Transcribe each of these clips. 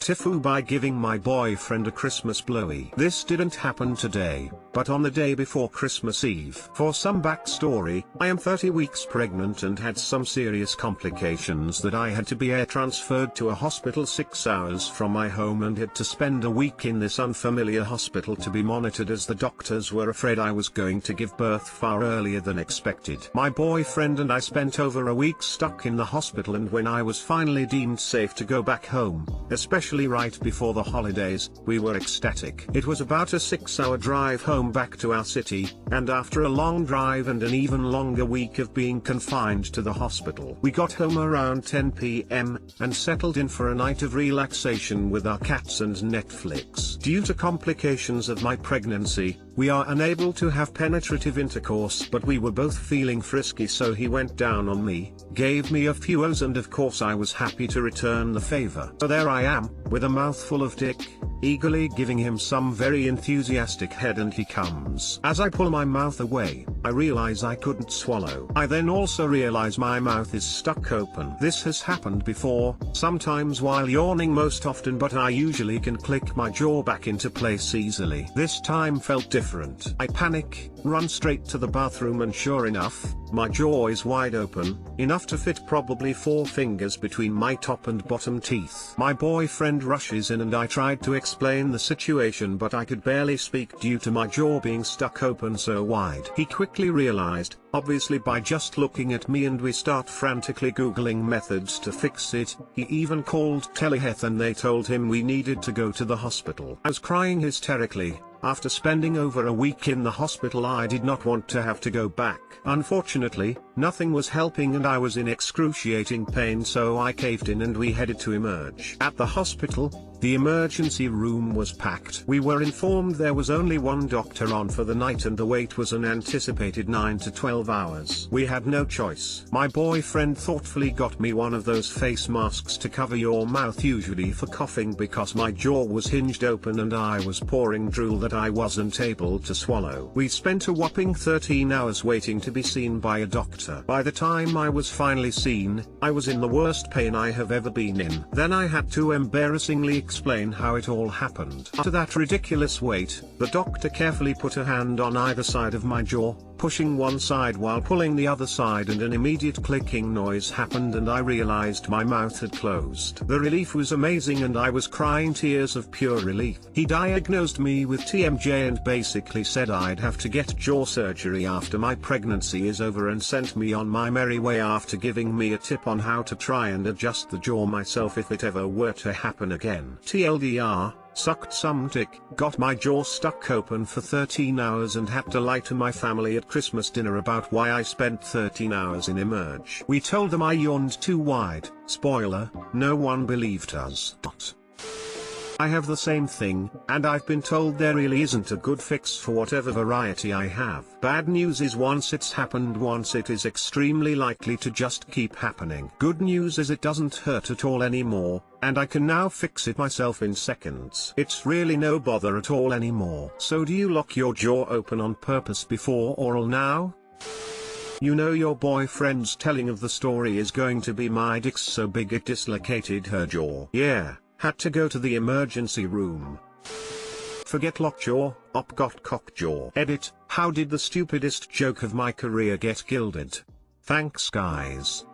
TIFU by giving my boyfriend a Christmas blowie. This didn't happen today, but on the day before Christmas Eve. For some backstory, I am 30 weeks pregnant and had some serious complications that I had to be air transferred to a hospital 6 hours from my home and had to spend a week in this unfamiliar hospital to be monitored as the doctors were afraid I was going to give birth far earlier than expected. My boyfriend and I spent over a week stuck in the hospital, and when I was finally deemed safe to go back home, especially right before the holidays, we were ecstatic. It was about a 6-hour drive home back to our city, and after a long drive and an even longer week of being confined to the hospital, we got home around 10 p.m. and settled in for a night of relaxation with our cats and Netflix. Due to complications of my pregnancy, we are unable to have penetrative intercourse, but we were both feeling frisky, so he went down on me, gave me a few O's, and of course I was happy to return the favor. So there I am, with a mouthful of dick, eagerly giving him some very enthusiastic head, and he comes. As I pull my mouth away, I realize I couldn't swallow. I then also realize my mouth is stuck open. This has happened before, sometimes while yawning, most often, but I usually can click my jaw back into place easily. This time felt different. I panic, run straight to the bathroom, and sure enough, my jaw is wide open, enough to fit probably 4 fingers between my top and bottom teeth. My boyfriend rushes in and I tried to explain the situation, but I could barely speak due to my jaw being stuck open so wide. He quickly realized, obviously by just looking at me, and we start frantically googling methods to fix it. He even called telehealth and they told him we needed to go to the hospital. I was crying hysterically. After spending over a week in the hospital, I did not want to have to go back. Unfortunately, nothing was helping and I was in excruciating pain, so I caved in and we headed to emerge. At the hospital, the emergency room was packed. We were informed there was only one doctor on for the night and the wait was an anticipated 9 to 12 hours. We had no choice. My boyfriend thoughtfully got me one of those face masks to cover your mouth, usually for coughing, because my jaw was hinged open and I was pouring drool that I wasn't able to swallow. We spent a whopping 13 hours waiting to be seen by a doctor. By the time I was finally seen, I was in the worst pain I have ever been in. Then I had to embarrassingly explain how it all happened. After that ridiculous wait, the doctor carefully put a hand on either side of my jaw, pushing one side while pulling the other side, and an immediate clicking noise happened and I realized my mouth had closed. The relief was amazing and I was crying tears of pure relief. He diagnosed me with TMJ and basically said I'd have to get jaw surgery after my pregnancy is over, and sent me on my merry way after giving me a tip on how to try and adjust the jaw myself if it ever were to happen again. TLDR, sucked some dick, got my jaw stuck open for 13 hours and had to lie to my family at Christmas dinner about why I spent 13 hours in emerge. We told them I yawned too wide. Spoiler, no one believed us. I have the same thing, and I've been told there really isn't a good fix for whatever variety I have. Bad news is once it's happened once, it is extremely likely to just keep happening. Good news is it doesn't hurt at all anymore, and I can now fix it myself in seconds. It's really no bother at all anymore. So do you lock your jaw open on purpose before oral now? You know your boyfriend's telling of the story is going to be my dick's so big it dislocated her jaw. Yeah. Had to go to the emergency room. Forget lockjaw, op got cockjaw. Edit, how did the stupidest joke of my career get gilded? Thanks guys.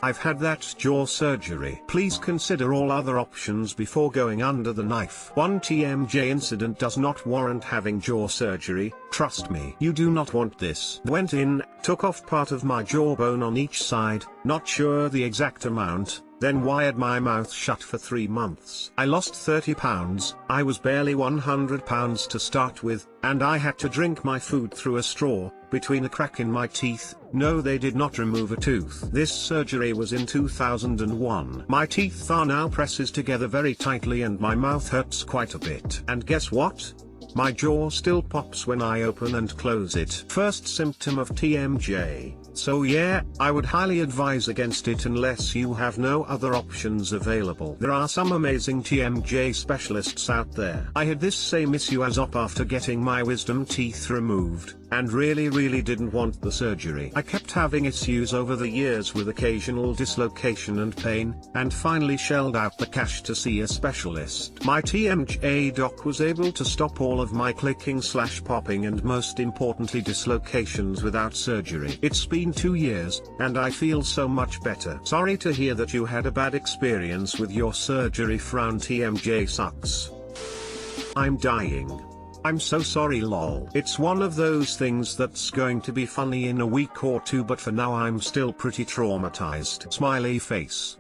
I've had that jaw surgery. Please consider all other options before going under the knife. One TMJ incident does not warrant having jaw surgery, trust me. You do not want this. Went in, took off part of my jawbone on each side, not sure the exact amount, then wired my mouth shut for 3 months. I lost 30 pounds, I was barely 100 pounds to start with, and I had to drink my food through a straw, between a crack in my teeth. No, they did not remove a tooth. This surgery was in 2001. My teeth are now presses together very tightly and my mouth hurts quite a bit. And guess what? My jaw still pops when I open and close it. First symptom of TMJ. So yeah, I would highly advise against it unless you have no other options available. There are some amazing TMJ specialists out there. I had this same issue as op after getting my wisdom teeth removed. and really didn't want the surgery. I kept having issues over the years with occasional dislocation and pain, and finally shelled out the cash to see a specialist. My TMJ doc was able to stop all of my clicking/popping and most importantly dislocations without surgery. It's been 2 years, and I feel so much better. Sorry to hear that you had a bad experience with your surgery. Frown. TMJ sucks. I'm dying. I'm so sorry lol. It's one of those things that's going to be funny in a week or two, but for now I'm still pretty traumatized. Smiley face.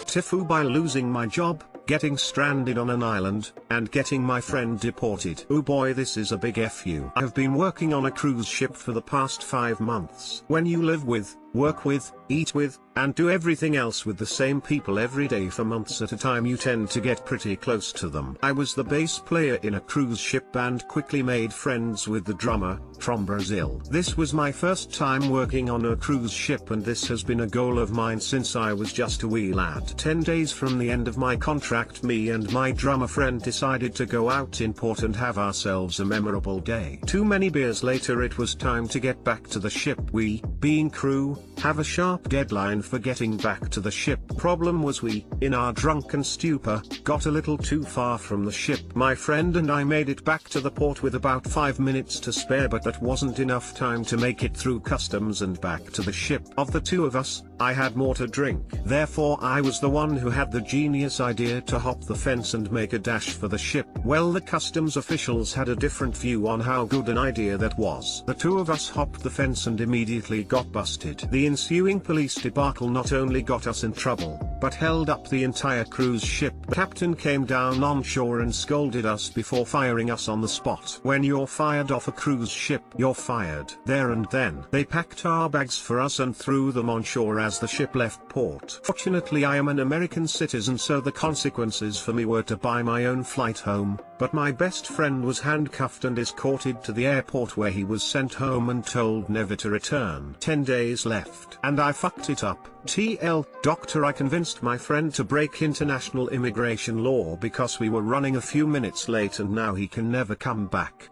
TIFU by losing my job, getting stranded on an island, and getting my friend deported. Oh boy, this is a big FU. I've been working on a cruise ship for the past 5 months. When you live with, work with, eat with, and do everything else with the same people every day for months at a time, you tend to get pretty close to them. I was the bass player in a cruise ship and quickly made friends with the drummer, from Brazil. This was my first time working on a cruise ship, and this has been a goal of mine since I was just a wee lad. 10 days from the end of my contract, me and my drummer friend decided to go out in port and have ourselves a memorable day. Too many beers later, it was time to get back to the ship. We, being crew, have a sharp deadline for getting back to the ship. Problem was we, in our drunken stupor, got a little too far from the ship. My friend and I made it back to the port with about 5 minutes to spare, but that wasn't enough time to make it through customs and back to the ship. Of the two of us, I had more to drink. Therefore I was the one who had the genius idea to hop the fence and make a dash for the ship. Well, the customs officials had a different view on how good an idea that was. The two of us hopped the fence and immediately got busted. The ensuing police debacle not only got us in trouble, but held up the entire cruise ship. The captain came down on shore and scolded us before firing us on the spot. When you're fired off a cruise ship, you're fired. There and then, they packed our bags for us and threw them on shore as the ship left port. Fortunately, I am an American citizen, so the consequences for me were to buy my own flight home, but my best friend was handcuffed and escorted to the airport, where he was sent home and told never to return. 10 days left, and I fucked it up. TL, doctor, I convinced my friend to break international immigration law because we were running a few minutes late, and now he can never come back.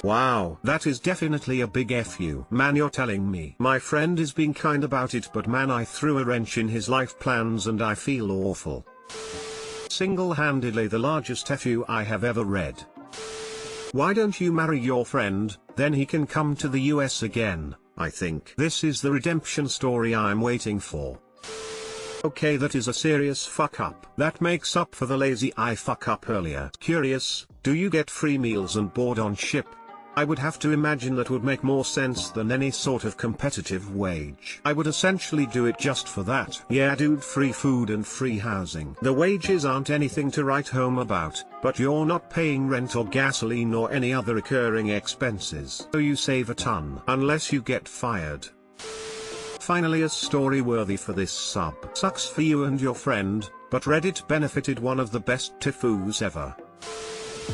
Wow, that is definitely a big FU. Man, you're telling me. My friend is being kind about it, but man, I threw a wrench in his life plans and I feel awful. Single-handedly the largest FU I have ever read. Why don't you marry your friend, then he can come to the US again? I think this is the redemption story I'm waiting for. Okay, that is a serious fuck up. That makes up for the lazy I fuck up earlier. Curious, do you get free meals and board on ship? I would have to imagine that would make more sense than any sort of competitive wage. I would essentially do it just for that. Yeah dude, free food and free housing. The wages aren't anything to write home about, but you're not paying rent or gasoline or any other recurring expenses. So you save a ton. Unless you get fired. Finally, a story worthy for this sub. Sucks for you and your friend, but Reddit benefited one of the best TIFUs ever.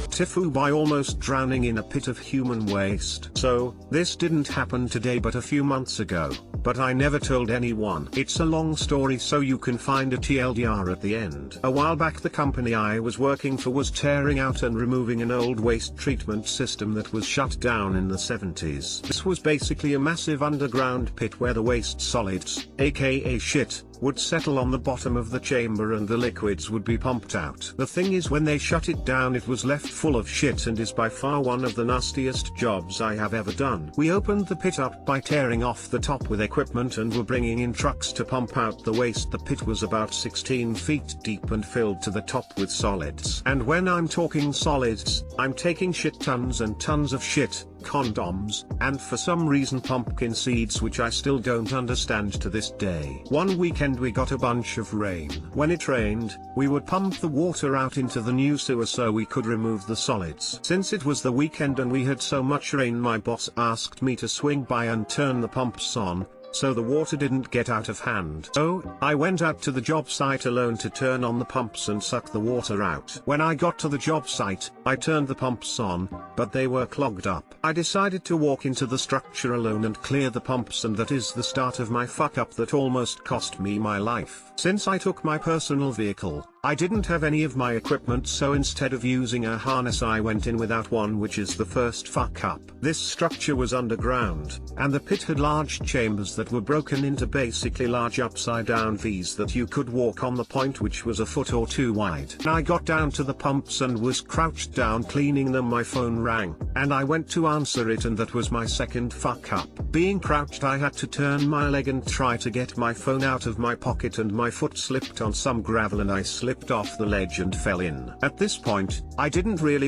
TIFU by almost drowning in a pit of human waste. So, this didn't happen today but a few months ago, but I never told anyone. It's a long story, so you can find a TLDR at the end. A while back, the company I was working for was tearing out and removing an old waste treatment system that was shut down in the 70s. This was basically a massive underground pit where the waste solids, aka shit, would settle on the bottom of the chamber and the liquids would be pumped out. The thing is, when they shut it down, it was left full of shit and is by far one of the nastiest jobs I have ever done. We opened the pit up by tearing off the top with equipment and were bringing in trucks to pump out the waste. The pit was about 16 feet deep and filled to the top with solids. And when I'm talking solids, I'm taking shit tons and tons of shit, condoms, and for some reason pumpkin seeds, which I still don't understand to this day. One weekend we got a bunch of rain. When it rained, we would pump the water out into the new sewer so we could remove the solids. Since it was the weekend and we had so much rain, my boss asked me to swing by and turn the pumps on, so the water didn't get out of hand. So, I went out to the job site alone to turn on the pumps and suck the water out. When I got to the job site, I turned the pumps on, but they were clogged up. I decided to walk into the structure alone and clear the pumps, and that is the start of my fuck up that almost cost me my life. Since I took my personal vehicle, I didn't have any of my equipment, so instead of using a harness I went in without one, which is the first fuck up. This structure was underground, and the pit had large chambers that were broken into basically large upside down V's that you could walk on the point, which was a foot or two wide. I got down to the pumps and was crouched down cleaning them. My phone rang, and I went to answer it, and that was my second fuck up. Being crouched, I had to turn my leg and try to get my phone out of my pocket, and my foot slipped on some gravel and I slipped off the ledge and fell in. At this point, I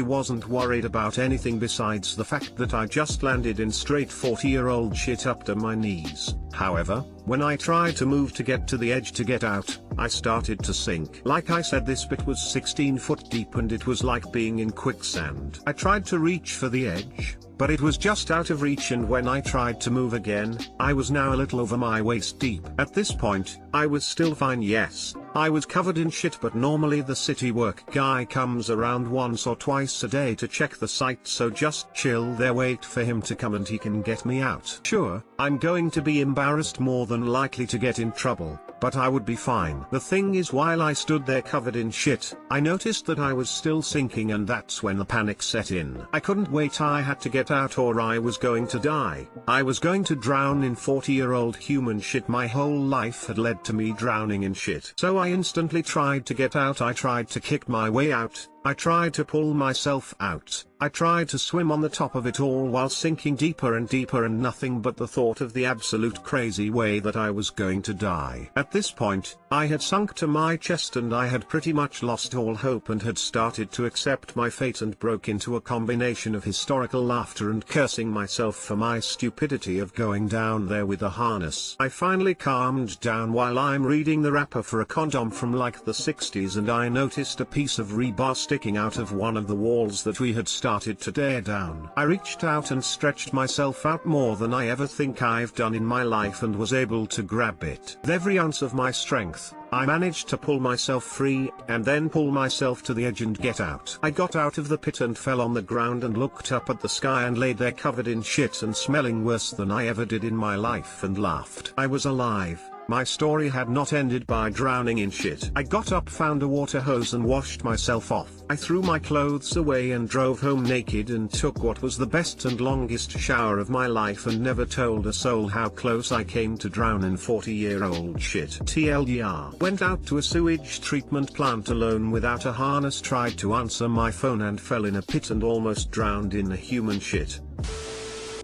wasn't worried about anything besides the fact that I just landed in straight 40-year-old shit up to my knees. However, when I tried to move to get to the edge to get out, I started to sink. Like I said, this pit was 16 foot deep and it was like being in quicksand. I tried to reach for the edge, but it was just out of reach, and when I tried to move again, I was now a little over my waist deep. At this point, I was still fine. Yes, I was covered in shit, but normally the city work guy comes around once or twice a day to check the site, so just chill there, wait for him to come and he can get me out. Sure, I'm going to be embarrassed, more than likely to get in trouble, but I would be fine. The thing is, while I stood there covered in shit, I noticed that I was still sinking, and that's when the panic set in. I couldn't wait, I had to get out or I was going to die. I was going to drown in 40-year-old human shit. My whole life had led to me drowning in shit. So I instantly tried to get out. I tried to kick my way out. I tried to pull myself out. I tried to swim on the top of it all while sinking deeper and deeper, and nothing but the thought of the absolute crazy way that I was going to die. At this point, I had sunk to my chest and I had pretty much lost all hope and had started to accept my fate, and broke into a combination of hysterical laughter and cursing myself for my stupidity of going down there with a harness. I finally calmed down while I'm reading the wrapper for a condom from like the 60s, and I noticed a piece of rebar sticking out of one of the walls that we had started to tear down. I reached out and stretched myself out more than I ever think I've done in my life, and was able to grab it. With every ounce of my strength, I managed to pull myself free, and then pull myself to the edge and get out. I got out of the pit and fell on the ground and looked up at the sky and laid there covered in shit and smelling worse than I ever did in my life, and laughed. I was alive. My story had not ended by drowning in shit. I got up, found a water hose and washed myself off. I threw my clothes away and drove home naked, and took what was the best and longest shower of my life, and never told a soul how close I came to drown in 40-year-old shit. TLDR. Went out to a sewage treatment plant alone without a harness, tried to answer my phone and fell in a pit and almost drowned in a human shit.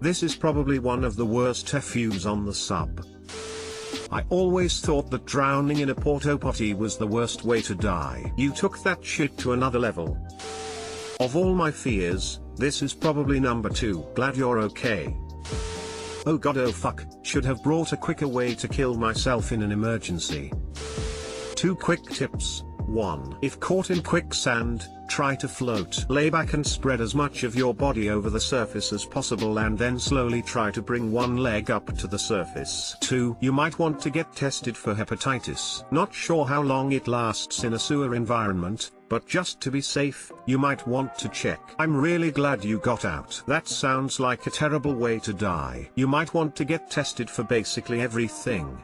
This is probably one of the worst TIFUs on the sub. I always thought that drowning in a porta potty was the worst way to die. You took that shit to another level. Of all my fears, this is probably number 2. Glad you're okay. Oh god, oh fuck, should have brought a quicker way to kill myself in an emergency. 2 quick tips. 1. If caught in quicksand, try to float. Lay back and spread as much of your body over the surface as possible, and then slowly try to bring one leg up to the surface. 2. You might want to get tested for hepatitis. Not sure how long it lasts in a sewer environment, but just to be safe, you might want to check. I'm really glad you got out. That sounds like a terrible way to die. You might want to get tested for basically everything.